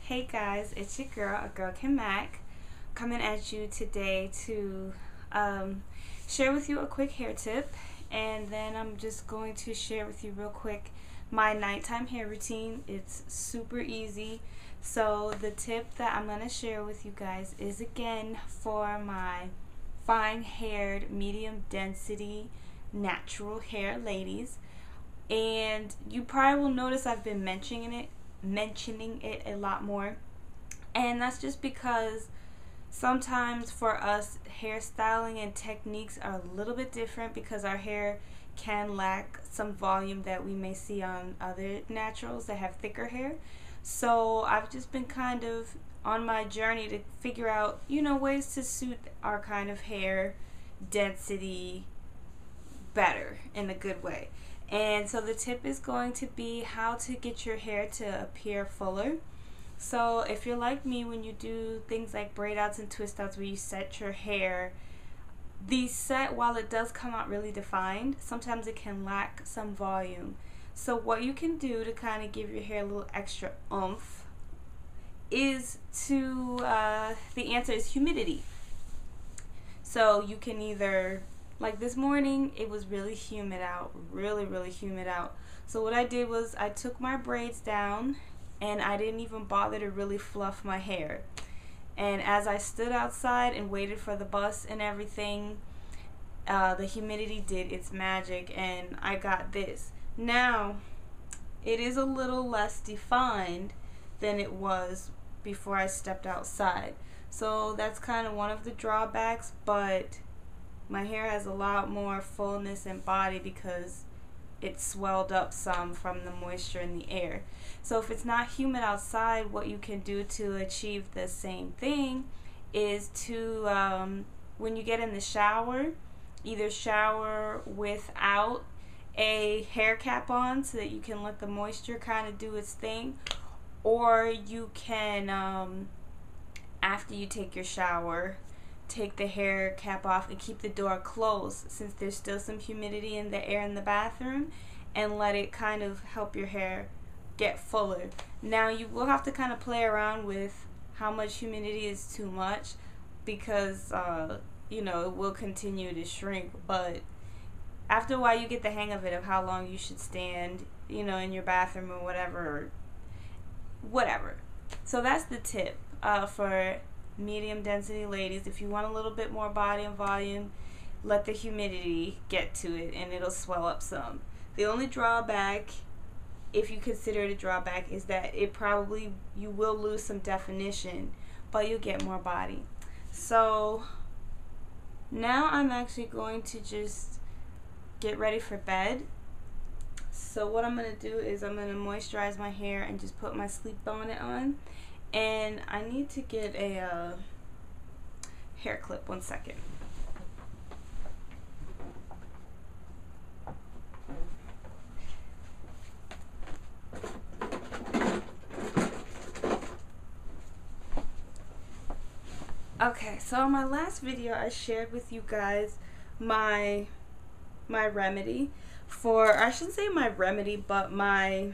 Hey guys, it's your girl, AGrlCanMAC, coming at you today to share with you a quick hair tip, and then I'm just going to share with you real quick my nighttime hair routine. It's super easy. So the tip that I'm going to share with you guys is again for my fine-haired, medium density, natural hair ladies. And you probably will notice I've been mentioning it a lot more, and that's just because sometimes for us hairstyling and techniques are a little bit different because our hair can lack some volume that we may see on other naturals that have thicker hair. So I've just been kind of on my journey to figure out, ways to suit our kind of hair density better in a good way. And so the tip is going to be how to get your hair to appear fuller. So if you're like me, when you do things like braid outs and twist outs where you set your hair, the set, while it does come out really defined, sometimes it can lack some volume. So what you can do to kind of give your hair a little extra oomph is the answer is humidity. So you can either, like this morning, it was really humid out, really humid out. So what I did was I took my braids down and I didn't even bother to really fluff my hair. And as I stood outside and waited for the bus and everything, the humidity did its magic and I got this. Now, it is a little less defined than it was before I stepped outside. So that's kind of one of the drawbacks, but my hair has a lot more fullness and body because it swelled up some from the moisture in the air. So if it's not humid outside, what you can do to achieve the same thing is to, when you get in the shower, either shower without a hair cap on so that you can let the moisture kind of do its thing, or you can, after you take your shower, take the hair cap off and keep the door closed since there's still some humidity in the air in the bathroom, and let it kind of help your hair get fuller. Now you will have to kind of play around with how much humidity is too much because it will continue to shrink, but after a while you get the hang of it, of how long you should stand in your bathroom or whatever. So that's the tip for medium density ladies. If you want a little bit more body and volume, let the humidity get to it and it'll swell up some. The only drawback, if you consider it a drawback, is that you will lose some definition, but you'll get more body. So now I'm actually going to just get ready for bed. So what I'm going to do is I'm going to moisturize my hair and just put my sleep bonnet on. And I need to get a hair clip. 1 second. Okay, so in my last video I shared with you guys my remedy for, I shouldn't say my remedy, but my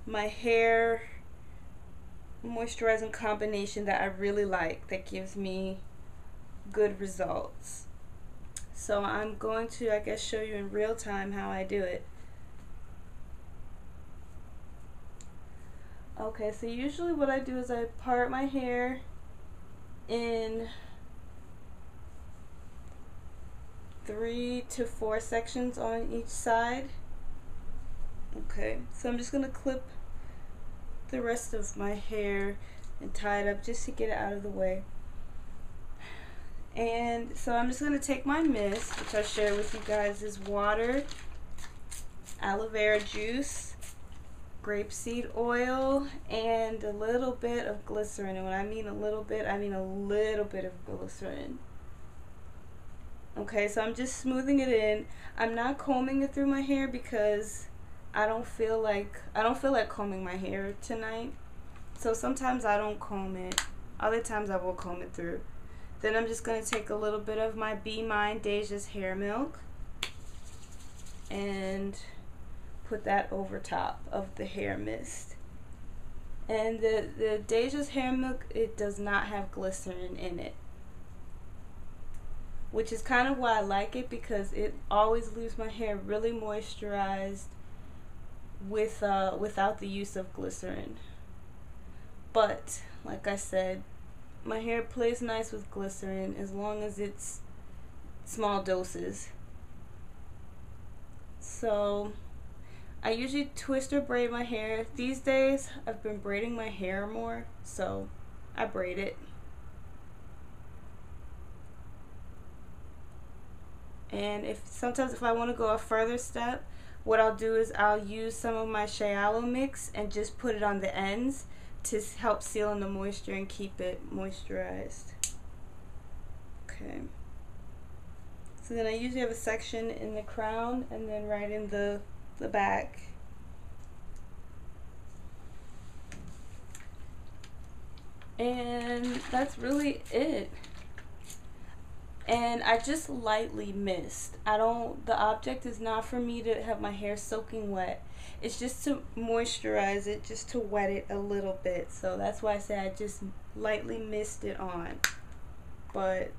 hair moisturizing combination that I really like, that gives me good results. So I'm going to, I guess, show you in real time how I do it. Okay, so usually what I do is I part my hair in 3 to 4 sections on each side. Okay, so I'm just gonna clip the rest of my hair and tie it up just to get it out of the way. And so I'm just going to take my mist, which I shared with you guys, is water, aloe vera juice, grapeseed oil, and a little bit of glycerin. And when I mean a little bit, I mean a little bit of glycerin. Okay, so I'm just smoothing it in. I'm not combing it through my hair because I don't feel like combing my hair tonight. So sometimes I don't comb it. Other times I will comb it through. Then I'm just going to take a little bit of my Be Mine Deja's hair milk and put that over top of the hair mist. And the Deja's hair milk, it does not have glycerin in it, which is kind of why I like it, because it always leaves my hair really moisturized with without the use of glycerin. But like I said, my hair plays nice with glycerin as long as it's small doses. So I usually twist or braid my hair. These days I've been braiding my hair more, so I braid it. And sometimes if I want to go a further step, what I'll do is I'll use some of my shea aloe mix and just put it on the ends to help seal in the moisture and keep it moisturized. Okay. So then I usually have a section in the crown and then right in the back. And that's really it. And I just lightly mist. The object is not for me to have my hair soaking wet. It's just to moisturize it, just to wet it a little bit. So that's why I say I just lightly mist it on. But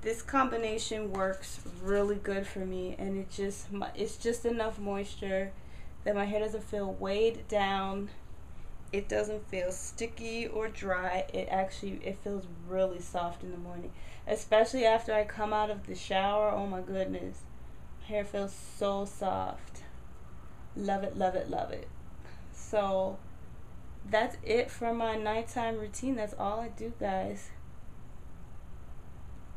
this combination works really good for me, and it's just enough moisture that my hair doesn't feel weighed down. It doesn't feel sticky or dry. It feels really soft in the morning, especially after I come out of the shower. Oh my goodness, my hair feels so soft. Love it, love it, love it. So that's it for my nighttime routine. That's all I do, guys.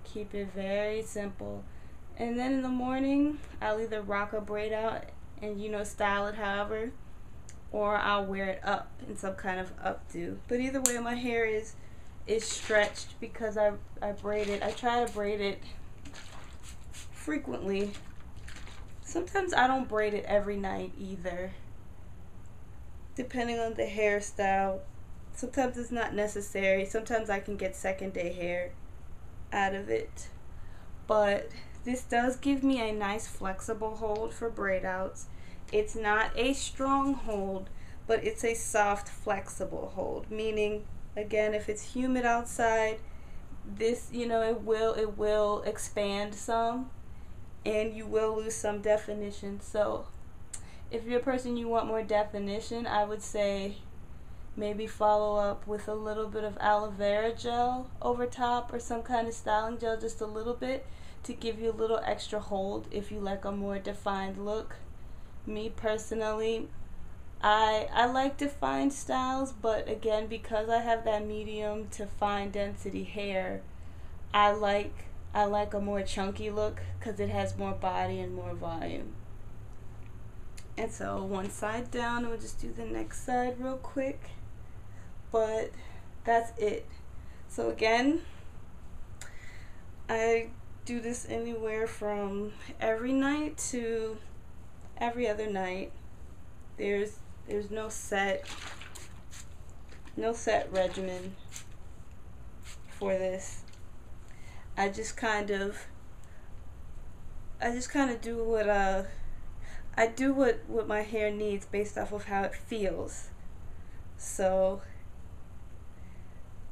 Keep it very simple. And then in the morning, I'll either rock or braid out and style it however, or I'll wear it up in some kind of updo. But either way, my hair is stretched because I braid it. I try to braid it frequently. Sometimes I don't braid it every night either, depending on the hairstyle. Sometimes it's not necessary. Sometimes I can get second day hair out of it. But this does give me a nice flexible hold for braid outs. It's not a strong hold, but it's a soft, flexible hold. Meaning, again, if it's humid outside, this, it will expand some, and you will lose some definition. So, if you're a person you want more definition, I would say maybe follow up with a little bit of aloe vera gel over top, or some kind of styling gel, just a little bit, to give you a little extra hold if you like a more defined look. Me personally, I like defined styles, but again, because I have that medium to fine density hair, I like a more chunky look because it has more body and more volume. And so one side down, we'll just do the next side real quick. But that's it. So again, I do this anywhere from every night to every other night. There's no set regimen for this. I just kind of do what my hair needs based off of how it feels. So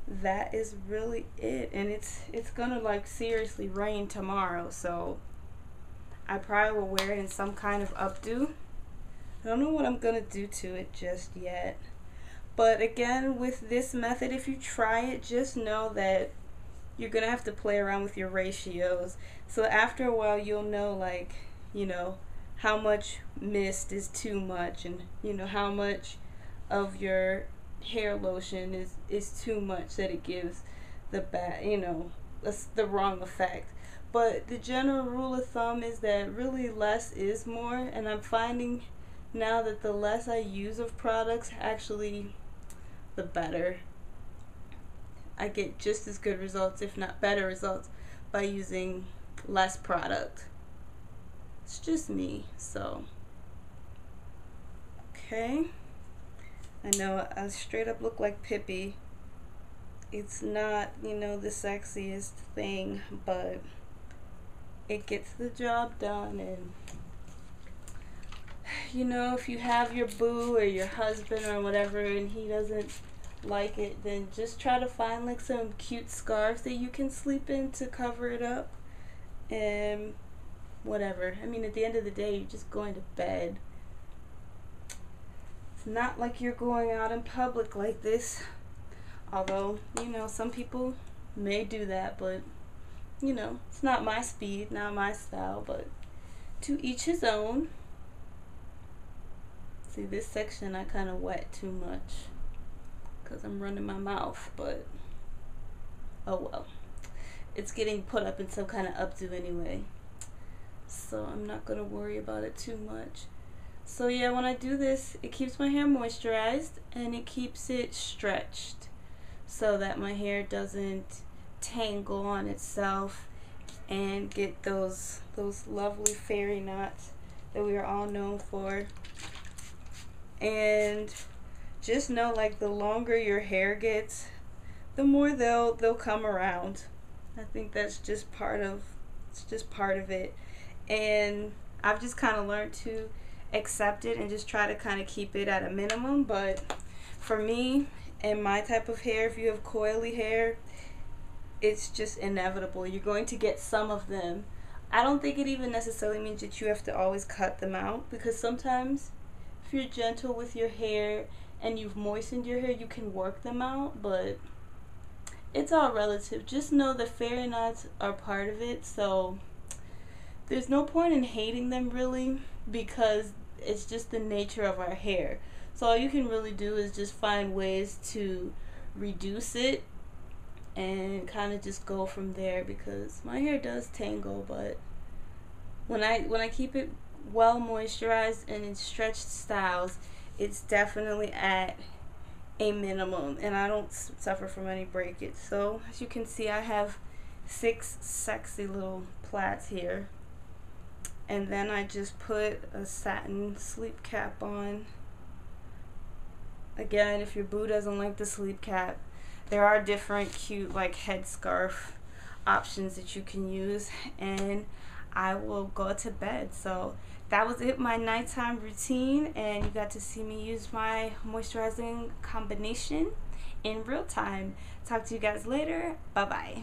that is really it. And it's gonna seriously rain tomorrow, so I probably will wear it in some kind of updo. I don't know what I'm gonna do to it just yet. But again, with this method, if you try it, just know that you're gonna have to play around with your ratios. So after a while, you'll know, how much mist is too much, and how much of your hair lotion is too much, that it gives the wrong effect. But the general rule of thumb is that really less is more, and I'm finding now that the less I use of products, actually the better. I get just as good results, if not better results, by using less product. It's just me. So okay, I know I straight up look like Pippi. It's not the sexiest thing, but it gets the job done. And if you have your boo or your husband or whatever, and he doesn't like it, then just try to find like some cute scarves that you can sleep in to cover it up. And whatever. I mean, at the end of the day, you're just going to bed. It's not like you're going out in public like this. Although, you know, some people may do that, but, you know, it's not my speed, not my style, but to each his own. See, this section I kind of wet too much because I'm running my mouth, but oh well. It's getting put up in some kind of updo anyway, so I'm not going to worry about it too much. So yeah, when I do this, it keeps my hair moisturized and it keeps it stretched so that my hair doesn't tangle on itself and get those lovely fairy knots that we are all known for. And just know, like, the longer your hair gets, the more they'll come around. I think that's just part of it. And I've just kind of learned to accept it and just try to kind of keep it at a minimum. But for me and my type of hair, if you have coily hair, it's just inevitable. You're going to get some of them. I don't think it even necessarily means that you have to always cut them out, because sometimes if you're gentle with your hair and you've moistened your hair, you can work them out, but it's all relative. Just know the fairy knots are part of it, so there's no point in hating them really, because it's just the nature of our hair. So all you can really do is just find ways to reduce it and kind of just go from there, because my hair does tangle, but when I keep it well moisturized and in stretched styles, it's definitely at a minimum, and I don't suffer from any breakage. So as you can see, I have 6 sexy little plaits here, and then I just put a satin sleep cap on. Again, if your boo doesn't like the sleep cap, there are different cute like headscarf options that you can use, and I will go to bed. So that was it, my nighttime routine, and you got to see me use my moisturizing combination in real time. Talk to you guys later. Bye bye.